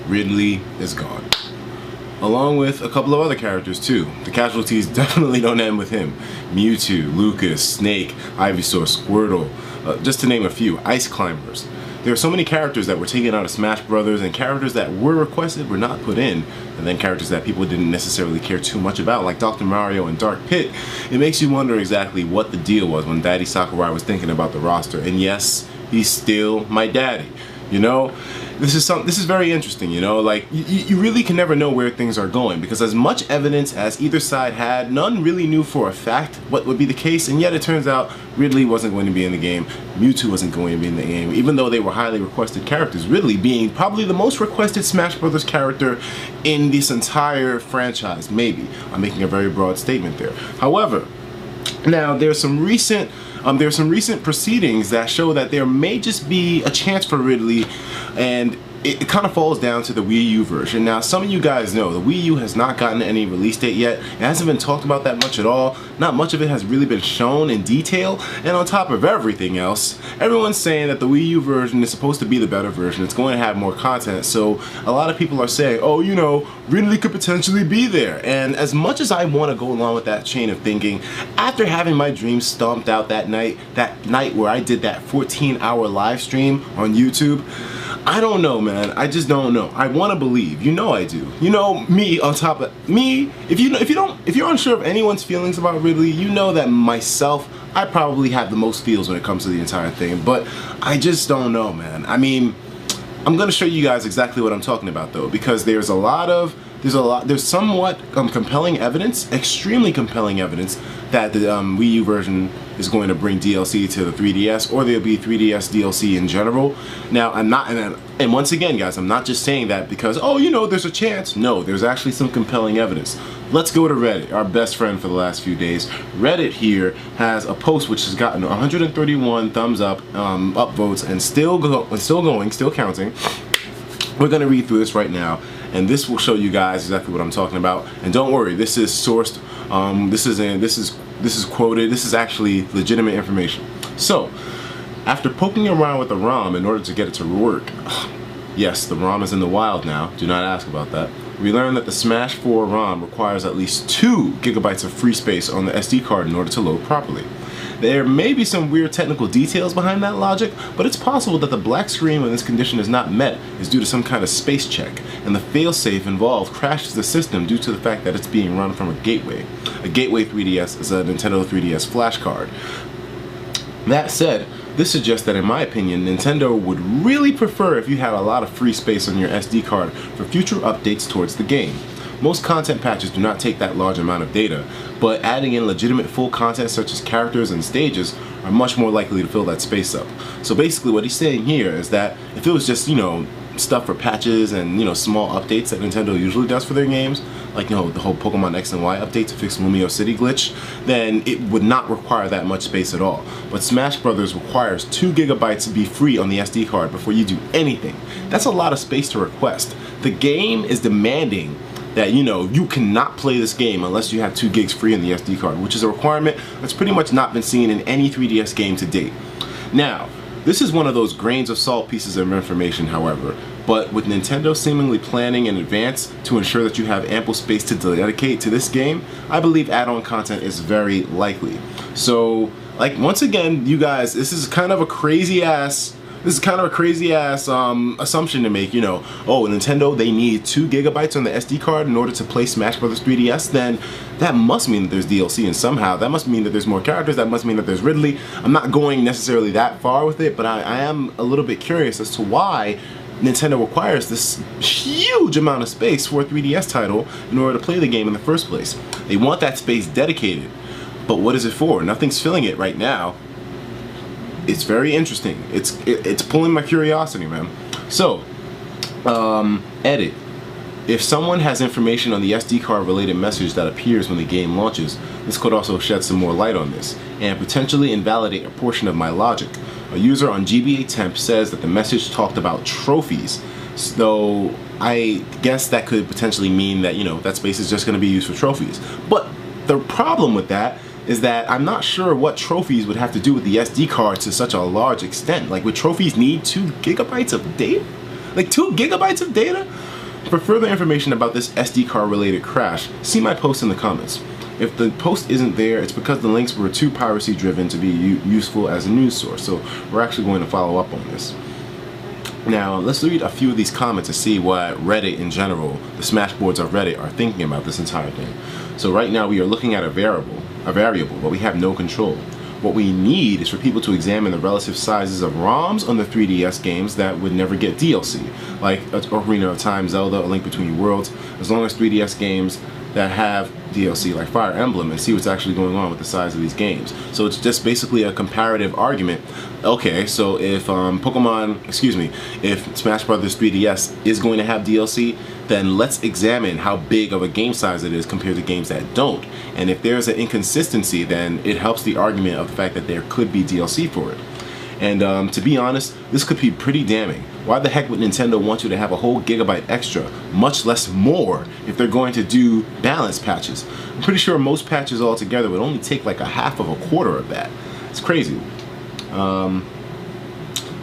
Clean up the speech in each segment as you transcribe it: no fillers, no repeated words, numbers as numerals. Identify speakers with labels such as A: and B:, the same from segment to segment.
A: Ridley is gone. Along with a couple of other characters too. The casualties definitely don't end with him. Mewtwo, Lucas, Snake, Ivysaur, Squirtle, just to name a few. Ice Climbers. There are so many characters that were taken out of Smash Brothers, and characters that were requested were not put in, and then characters that people didn't necessarily care too much about, like Dr. Mario and Dark Pit. It makes you wonder exactly what the deal was when Daddy Sakurai was thinking about the roster. And yes, he's still my daddy. You know, this is very interesting, you know, like you really can never know where things are going, because as much evidence as either side had, none really knew for a fact what would be the case, and yet it turns out Ridley wasn't going to be in the game, Mewtwo wasn't going to be in the game, even though they were highly requested characters, Ridley being probably the most requested Smash Brothers character in this entire franchise, maybe. I'm making a very broad statement there. However, now there's some recent proceedings that show that there may just be a chance for Ridley, and it kind of falls down to the Wii U version. Now, some of you guys know the Wii U has not gotten any release date yet. It hasn't been talked about that much at all. Not much of it has really been shown in detail, and on top of everything else, everyone's saying that the Wii U version is supposed to be the better version. It's going to have more content, so a lot of people are saying, oh, you know, Ridley could potentially be there. And as much as I want to go along with that chain of thinking, after having my dreams stomped out that night where I did that 14-hour live stream on YouTube, I don't know, man. I just don't know. I want to believe. You know I do. You know me. On top of me, if you're unsure of anyone's feelings about Ridley, you know that myself, I probably have the most feels when it comes to the entire thing. But I just don't know, man. I mean, I'm gonna show you guys exactly what I'm talking about, though, because there's somewhat compelling evidence, extremely compelling evidence, that the Wii U version is going to bring DLC to the 3DS, or there'll be 3DS DLC in general. Now, and once again, guys, I'm not just saying that because, oh, you know, there's a chance. No, there's actually some compelling evidence. Let's go to Reddit, our best friend for the last few days. Reddit here has a post which has gotten 131 thumbs up, upvotes, and still counting. We're gonna read through this right now, and this will show you guys exactly what I'm talking about. And don't worry, this is sourced. This is quoted. This is actually legitimate information. So, after poking around with the ROM in order to get it to work, yes, the ROM is in the wild now. Do not ask about that. We learned that the Smash 4 ROM requires at least 2 GB of free space on the SD card in order to load properly. There may be some weird technical details behind that logic, but it's possible that the black screen when this condition is not met is due to some kind of space check, and the failsafe involved crashes the system due to the fact that it's being run from a gateway. A gateway 3DS is a Nintendo 3DS flash card. That said, this suggests that, in my opinion, Nintendo would really prefer if you had a lot of free space on your SD card for future updates towards the game. Most content patches do not take that large amount of data, but adding in legitimate full content such as characters and stages are much more likely to fill that space up. So basically what he's saying here is that if it was just, you know, stuff for patches and, you know, small updates that Nintendo usually does for their games, like, you know, the whole Pokemon X and Y update to fix Lumio City glitch, then it would not require that much space at all. But Smash Brothers requires 2 GB to be free on the SD card before you do anything. That's a lot of space to request. The game is demanding that, you know, you cannot play this game unless you have 2 gigs free on the SD card, which is a requirement that's pretty much not been seen in any 3DS game to date. Now, this is one of those grains of salt pieces of information, however, but with Nintendo seemingly planning in advance to ensure that you have ample space to dedicate to this game, I believe add-on content is very likely. So, like, once again, you guys, this is kind of a crazy ass assumption to make, you know, oh, Nintendo, they need 2 GB on the SD card in order to play Smash Bros. 3DS, then that must mean that there's DLC, and somehow that must mean that there's more characters, that must mean that there's Ridley. I'm not going necessarily that far with it, but I am a little bit curious as to why Nintendo requires this huge amount of space for a 3DS title in order to play the game in the first place. They want that space dedicated, but what is it for? Nothing's filling it right now. It's very interesting. It's pulling my curiosity, man. So, edit. If someone has information on the SD card related message that appears when the game launches, this could also shed some more light on this, and potentially invalidate a portion of my logic. A user on GBA Temp says that the message talked about trophies, so I guess that could potentially mean that, you know, that space is just going to be used for trophies. But the problem with that is that I'm not sure what trophies would have to do with the SD card to such a large extent. Like, would trophies need 2 GB of data? Like, 2 GB of data? For further information about this SD card related crash, see my post in the comments. If the post isn't there, it's because the links were too piracy driven to be useful as a news source, so we're actually going to follow up on this. Now, let's read a few of these comments to see what Reddit in general, the Smashboards of Reddit, are thinking about this entire thing. So right now we are looking at a variable, but we have no control. What we need is for people to examine the relative sizes of ROMs on the 3DS games that would never get DLC, like Ocarina of Time, Zelda, A Link Between Worlds, as long as 3DS games that have DLC like Fire Emblem, and see what's actually going on with the size of these games. So it's just basically a comparative argument. Okay, so if if Smash Brothers 3DS is going to have DLC, then let's examine how big of a game size it is compared to games that don't. And if there's an inconsistency, then it helps the argument of the fact that there could be DLC for it. And to be honest, this could be pretty damning. Why the heck would Nintendo want you to have a whole gigabyte extra, much less more, if they're going to do balance patches? I'm pretty sure most patches altogether would only take like a half of a quarter of that. It's crazy.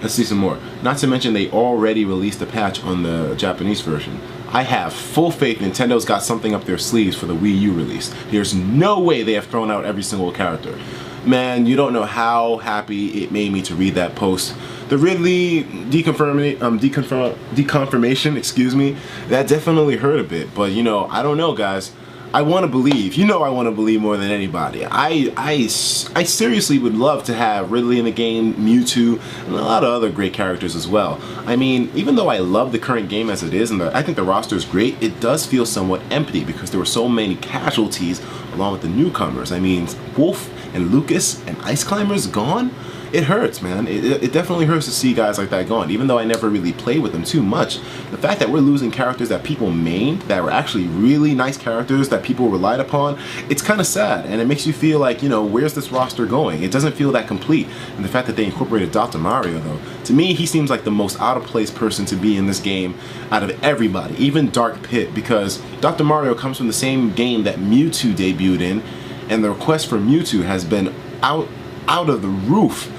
A: Let's see some more. Not to mention they already released a patch on the Japanese version. I have full faith Nintendo's got something up their sleeves for the Wii U release. There's no way they have thrown out every single character. Man, you don't know how happy it made me to read that post. The Ridley deconfirmation, excuse me, that definitely hurt a bit. But you know, I don't know, guys. I want to believe. You know, I want to believe more than anybody. I seriously would love to have Ridley in the game, Mewtwo, and a lot of other great characters as well. I mean, even though I love the current game as it is, and I think the roster is great, it does feel somewhat empty because there were so many casualties along with the newcomers. I mean, Wolf and Lucas and Ice Climbers gone? It hurts, man. It definitely hurts to see guys like that gone. Even though I never really played with them too much, the fact that we're losing characters that people mained, that were actually really nice characters that people relied upon, it's kind of sad. And it makes you feel like, you know, where's this roster going? It doesn't feel that complete. And the fact that they incorporated Dr. Mario, though, to me, he seems like the most out of place person to be in this game out of everybody, even Dark Pit, because Dr. Mario comes from the same game that Mewtwo debuted in, and the request for Mewtwo has been out of the roof.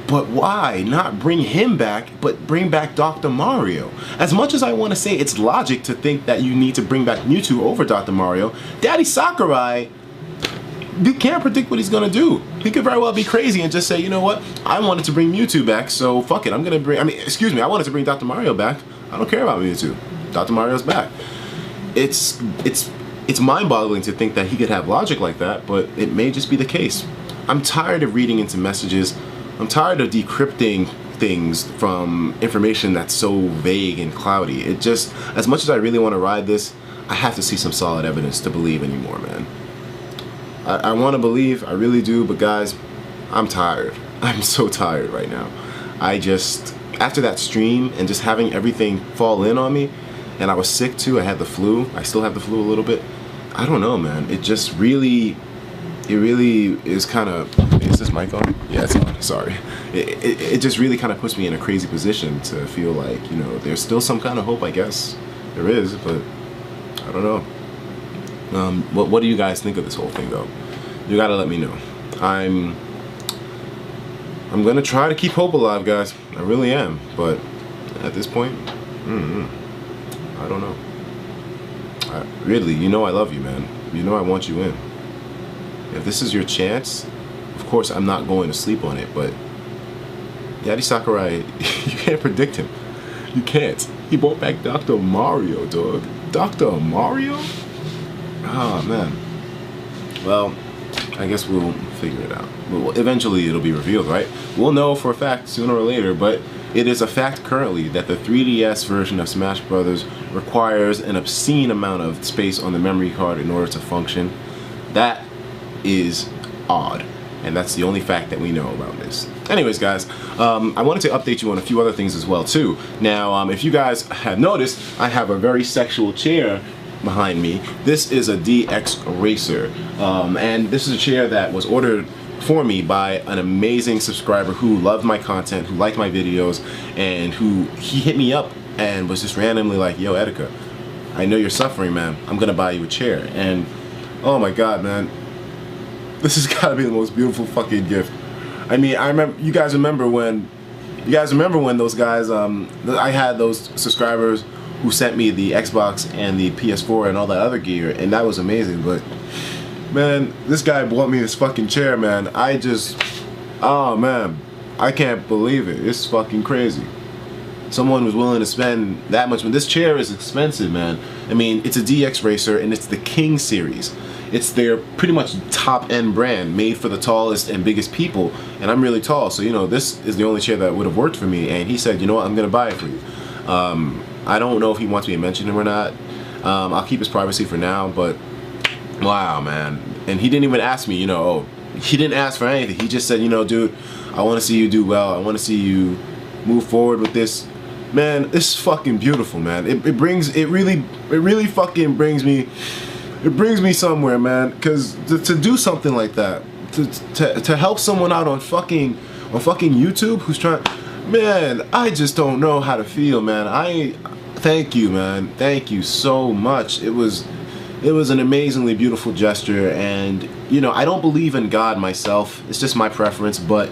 A: But why not bring him back, but bring back Dr. Mario? As much as I want to say it's logic to think that you need to bring back Mewtwo over Dr. Mario, Daddy Sakurai, you can't predict what he's going to do. He could very well be crazy and just say, you know what, I wanted to bring Mewtwo back, so fuck it, I wanted to bring Dr. Mario back. I don't care about Mewtwo. Dr. Mario's back. It's mind-boggling to think that he could have logic like that, but it may just be the case. I'm tired of reading into messages. I'm tired of decrypting things from information that's so vague and cloudy. It just, as much as I really want to ride this, I have to see some solid evidence to believe anymore, man. I want to believe, I really do, but guys, I'm tired. I'm so tired right now. After that stream and just having everything fall in on me, and I was sick too, I had the flu, I still have the flu a little bit. I don't know, man, it really is kind of, is this mic on? Yeah, it's on, sorry. It just really kind of puts me in a crazy position to feel like, you know, there's still some kind of hope, I guess. There is, but I don't know. What do you guys think of this whole thing, though? You gotta let me know. I'm gonna try to keep hope alive, guys. I really am, but at this point, I don't know. Ridley, you know I love you, man. You know I want you in. If this is your chance, of course I'm not going to sleep on it, but Daddy Sakurai, you can't predict him. You can't. He brought back Dr. Mario, dog. Dr. Mario? Ah, man. Well, I guess we'll figure it out. Well, eventually it'll be revealed, right? We'll know for a fact sooner or later, but it is a fact currently that the 3DS version of Smash Brothers requires an obscene amount of space on the memory card in order to function. That is odd, and that's the only fact that we know about this. Anyways, guys, I wanted to update you on a few other things as well too. Now, if you guys have noticed, I have a very sexual chair behind me. This is a DX Racer, and this is a chair that was ordered for me by an amazing subscriber who loved my content, who liked my videos, and he hit me up and was just randomly like, yo, Etika, I know you're suffering, man. I'm gonna buy you a chair. And oh my god, man, this has got to be the most beautiful fucking gift. I mean, I remember, you guys remember when those guys, I had those subscribers who sent me the Xbox and the PS4 and all that other gear, and that was amazing. But man, this guy bought me this fucking chair, man. Oh man, I can't believe it. It's fucking crazy. Someone was willing to spend that much. This chair is expensive, man. I mean, it's a DX Racer and it's the King series. It's their pretty much top end brand, made for the tallest and biggest people. And I'm really tall, so you know, this is the only chair that would have worked for me. And he said, you know what, I'm gonna buy it for you. I don't know if he wants me to mention him or not. I'll keep his privacy for now, but wow, man. And he didn't even ask me, you know, oh, he didn't ask for anything. He just said, you know, dude, I want to see you do well. I want to see you move forward with this. Man, it's fucking beautiful, man. It really fucking brings me somewhere, man. Cause to do something like that, to help someone out on fucking YouTube who's trying, man, I just don't know how to feel, man. Thank you, man. Thank you so much. It was an amazingly beautiful gesture, and you know, I don't believe in God myself. It's just my preference, but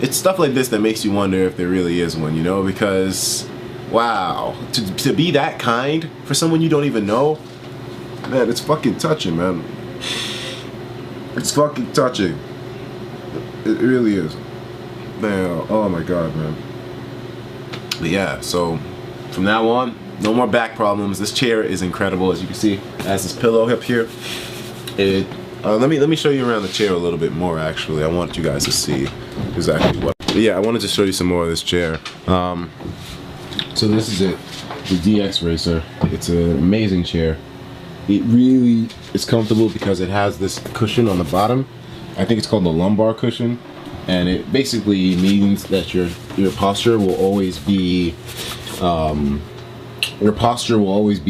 A: it's stuff like this that makes you wonder if there really is one, you know, because wow, to be that kind for someone you don't even know, man, it's fucking touching, man. It's fucking touching. It really is. Man, oh my god, man. But yeah, so from now on, no more back problems. This chair is incredible, as you can see. It has this pillow up here. Let me show you around the chair a little bit more. Actually, I want you guys to see exactly what. But yeah, I wanted to show you some more of this chair. So this is it, the DX Racer. It's an amazing chair. It really is comfortable because it has this cushion on the bottom. I think it's called the lumbar cushion, and it basically means that your posture will always be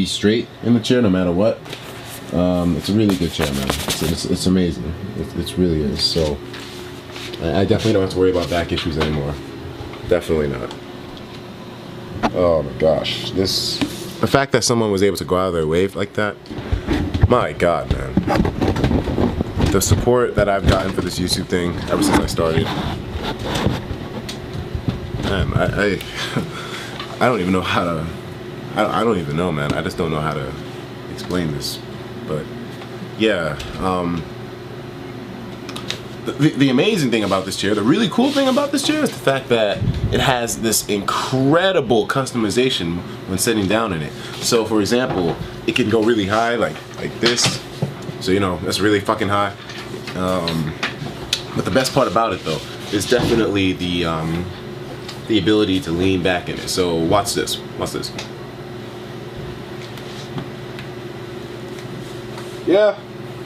A: straight in the chair no matter what. It's a really good chair, man. It's amazing. It really is. So I definitely don't have to worry about back issues anymore. Definitely not. Oh my gosh, the fact that someone was able to go out of their way like that, my god, man. The support that I've gotten for this YouTube thing ever since I started, man, I don't even know how to, I don't even know, man. I just don't know how to explain this, but yeah, the amazing thing about this chair, the really cool thing about this chair is the fact that it has this incredible customization when sitting down in it. So for example, it can go really high like this. So you know, that's really fucking high. But the best part about it though is definitely the ability to lean back in it. So watch this. Watch this. Yeah,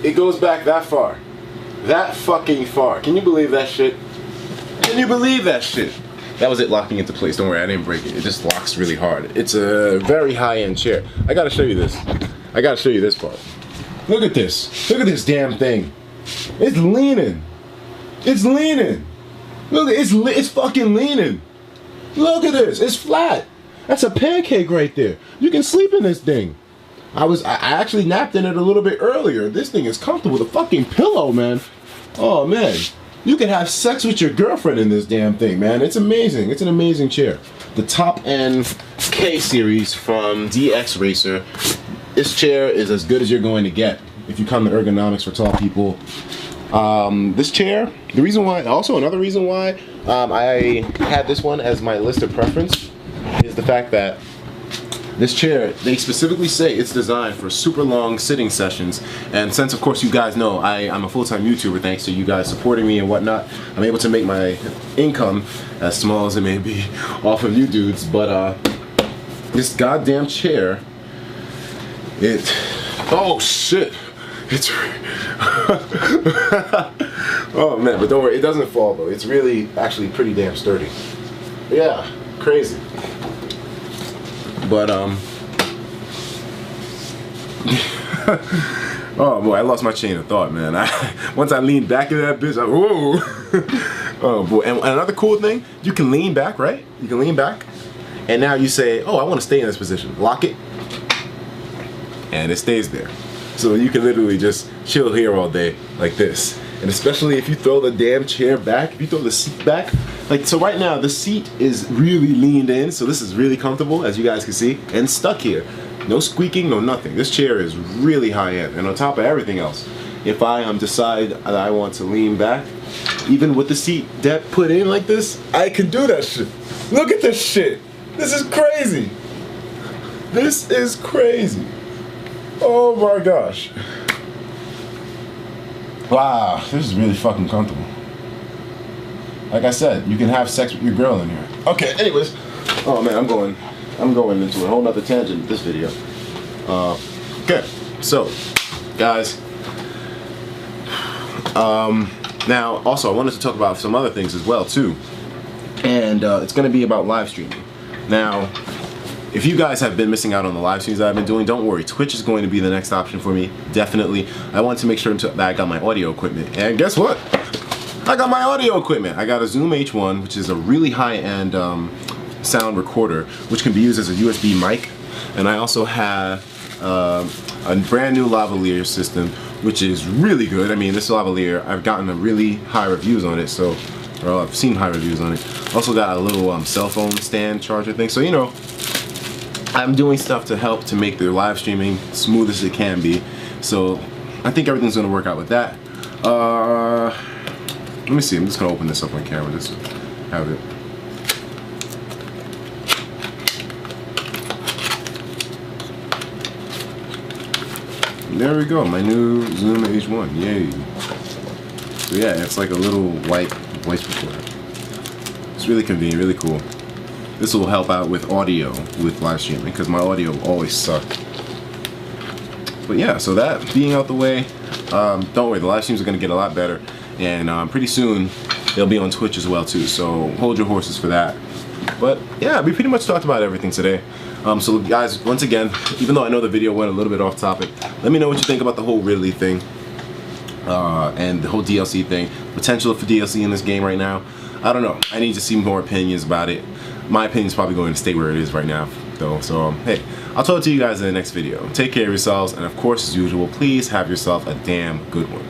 A: it goes back that far. That fucking far. Can you believe that shit? Can you believe that shit? That was it locking into place. Don't worry, I didn't break it. It just locks really hard. It's a very high-end chair. I gotta show you this. I gotta show you this part. Look at this. Look at this damn thing. It's leaning. It's leaning. Look, it's fucking leaning. Look at this. It's flat. That's a pancake right there. You can sleep in this thing. I actually napped in it a little bit earlier. This thing is comfortable. The fucking pillow, man. Oh man, you can have sex with your girlfriend in this damn thing, man. It's amazing. It's an amazing chair. The top end K series from DX Racer. This chair is as good as you're going to get if you come to ergonomics for tall people. This chair, the reason why, also another reason why I had this one as my list of preference is the fact that this chair, they specifically say it's designed for super long sitting sessions, and since of course you guys know I'm a full-time YouTuber thanks to you guys supporting me and whatnot, I'm able to make my income, as small as it may be, off of you dudes, but this goddamn chair, oh shit, it's oh man, but don't worry, it doesn't fall though. It's really actually pretty damn sturdy. Yeah, crazy. But oh boy, I lost my chain of thought, man. Once I leaned back in that bitch, whoa. Oh boy, and another cool thing, you can lean back, right? You can lean back, and now you say, oh, I want to stay in this position. Lock it, and it stays there. So you can literally just chill here all day like this. And especially if you throw the damn chair back, if you throw the seat back, Like, so right now the seat is really leaned in, so this is really comfortable, as you guys can see, and stuck here. No squeaking, no nothing. This chair is really high end, and on top of everything else, if I decide that I want to lean back, even with the seat depth put in like this, I can do that shit. Look at this shit. This is crazy. This is crazy. Oh my gosh. Wow, this is really fucking comfortable. Like I said, you can have sex with your girl in here. Okay, anyways. Oh man, I'm going into a whole nother tangent with this video. Okay, so guys, now also I wanted to talk about some other things as well too, and it's going to be about live streaming. Now, if you guys have been missing out on the live streams that I've been doing, don't worry, Twitch is going to be the next option for me, definitely. I want to make sure that I got my audio equipment, and guess what? I got my audio equipment. I got a Zoom H1, which is a really high-end sound recorder, which can be used as a USB mic, and I also have a brand new lavalier system, which is really good. I mean, this lavalier, I've gotten a really high reviews on it, so, or I've seen high reviews on it. Also got a little cell phone stand charger thing, so you know, I'm doing stuff to help to make the live streaming smooth as it can be. So I think everything's gonna work out with that. Let me see, I'm just gonna open this up on camera just to have it. There we go, my new Zoom H1, yay. So yeah, it's like a little white voice recorder. It's really convenient, really cool. This will help out with audio with live streaming because my audio always sucked. But yeah, so that being out the way, don't worry, the live streams are gonna get a lot better, and pretty soon they'll be on Twitch as well too, so hold your horses for that. But yeah, we pretty much talked about everything today. So guys, once again, even though I know the video went a little bit off topic, let me know what you think about the whole Ridley thing and the whole DLC thing. Potential for DLC in this game right now, I don't know. I need to see more opinions about it. My opinion is probably going to stay where it is right now though, so hey, I'll talk to you guys in the next video. Take care of yourselves, and of course, as usual, please have yourself a damn good one.